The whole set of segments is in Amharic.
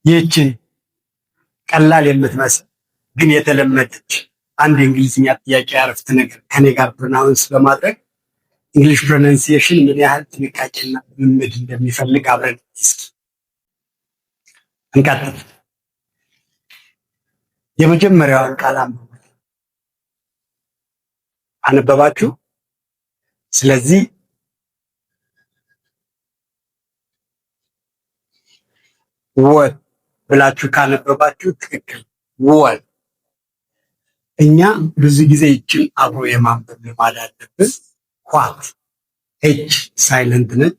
ይህች ቀላል የምትመስል ግን የተለመደች አንድ የእንግሊዝኛ ጥያቄ አረፍተ ነገር ከኔ ጋር ፕሮናውንስ በማድረግ እንግሊሽ ፕሮናንሲዬሽን ምን ያህል ጥንቃቄና ልምምድ እንደሚፈልግ አብረን እስኪ እንቀጥል። የመጀመሪያውን ቃል አነበባችሁ? ስለዚህ ወል ብላችሁ ካነበባችሁ ትክክል ወል። እኛ ብዙ ጊዜ ይችን አብሮ የማንበብ ልማድ አለብን። ኳት ኤች ሳይለንት ነች።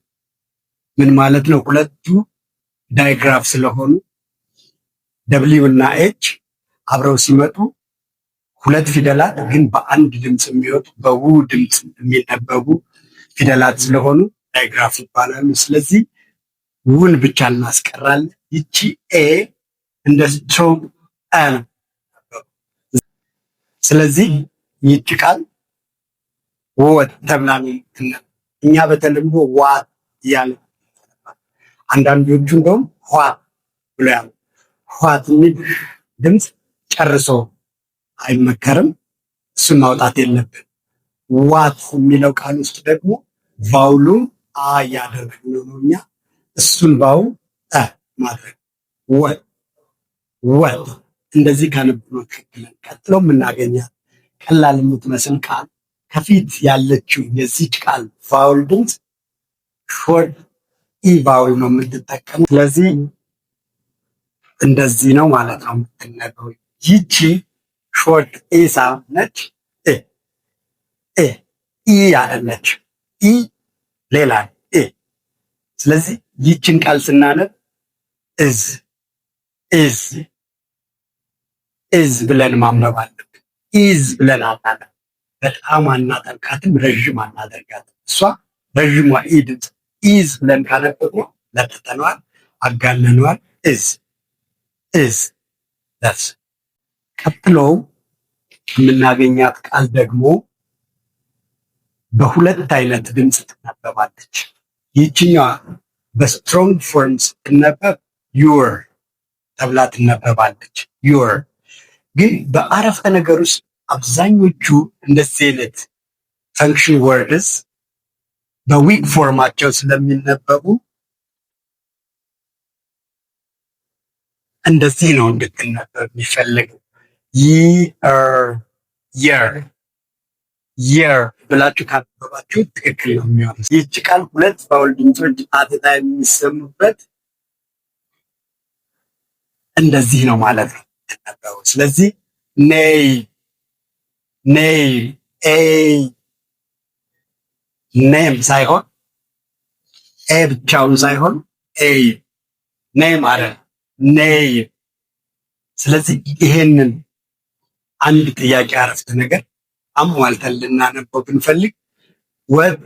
ምን ማለት ነው? ሁለቱ ዳይግራፍ ስለሆኑ ደብሊው እና ኤች አብረው ሲመጡ ሁለት ፊደላት ግን በአንድ ድምፅ የሚወጡ በው ድምፅ የሚነበቡ ፊደላት ስለሆኑ ዳይግራፍ ይባላሉ። ስለዚህ ውን ብቻ እናስቀራለን። ይቺ ኤ እንደ ስትሮንግ አ ነው። ስለዚህ ይቺ ቃል ወት ተብላ እኛ በተለምዶ ዋት እያለ አንዳንዶቹ እንደውም ኋት ብሎ ያሉ ኋት የሚል ድምፅ ጨርሶ አይመከርም። እሱን ማውጣት የለብን። ዋት የሚለው ቃል ውስጥ ደግሞ ቫውሉን አ እያደረግነው ነው እኛ። እሱን ቫው ማድረግ ወት እንደዚህ ካነበብነው ትክክለን። ቀጥሎ የምናገኛት ቀላል የምትመስል ቃል ከፊት ያለችው የዚች ቃል ቫውል ድምፅ ሾርት ኢ ቫውል ነው የምትጠቀሙ። ስለዚህ እንደዚህ ነው ማለት ነው የምትነበው። ይቺ ሾርት ኢ ሳውንድ ነች። ኢ ያለች ኢ ሌላ ኢ። ስለዚህ ይችን ቃል ስናነብ ኢዝ ብለን ማንበብ አለብን። ኢዝ ብለን አናነብ። በጣም አናጠርቃትም፣ ረዥም አናደርጋትም። እሷ ረዥሟ ኢ ድምፅ ኢዝ ብለን ካነበብነው ለጥጠነዋል፣ አጋነነዋል። ኢዝ ደስ። ቀጥሎ የምናገኛት ቃል ደግሞ በሁለት አይነት ድምፅ ትነበባለች። ይችኛዋ በስትሮንግ ፎርም ስትነበብ ዩር ተብላ ትነበባለች። ዩር ግን በአረፍተ ነገር ውስጥ አብዛኞቹ እንደዚህ አይነት ፈንክሽን ወርድስ በዊክ ፎርማቸው ስለሚነበቡ እንደዚህ ነው እንድትነበብ የሚፈልገው። የር ብላችሁ ካነበባችሁ ትክክል ነው የሚሆነው። ይህች ቃል ሁለት ቫውል ድምፆች አትታ የሚሰሙበት እንደዚህ ነው ማለት ነው የምትነበበው። ስለዚህ ኔይ ኔም ሳይሆን ኤ ብቻውን ሳይሆን ኔይ ማለት ኔይ። ስለዚህ ይሄንን አንድ ጥያቄ አረፍተ ነገር አሟልተን ልናነበው ብንፈልግ what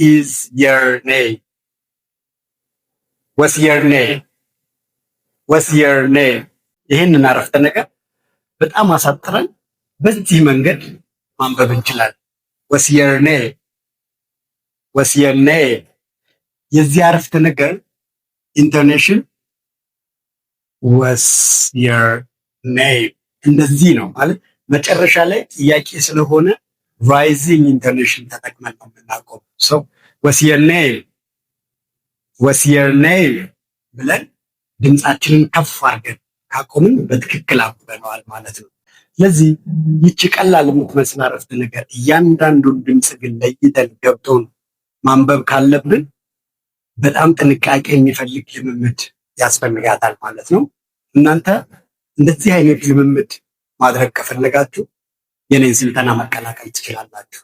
is your name? what's your name? ይሄንን አረፍተ ነገር በጣም አሳጥረን በዚህ መንገድ ማንበብ እንችላለን። what's your name? የዚህ አረፍተ ነገር ኢንቶኔሽን what's your name እንደዚህ ነው ማለት መጨረሻ ላይ ጥያቄ ስለሆነ ራይዚንግ ኢንቶኔሽን ተጠቅመን ነው የምናቆም። ሰው what's your name ብለን ድምፃችንን ከፍ አድርገን ካቆምን በትክክል አብበነዋል ማለት ነው። ስለዚህ ይቺ ቀላል የምትመስል አረፍተ ነገር እያንዳንዱን ድምፅ ግን ለይተን ገብቶን ማንበብ ካለብን በጣም ጥንቃቄ የሚፈልግ ልምምድ ያስፈልጋታል ማለት ነው። እናንተ እንደዚህ አይነት ልምምድ ማድረግ ከፈለጋችሁ የኔን ስልጠና መቀላቀል ትችላላችሁ።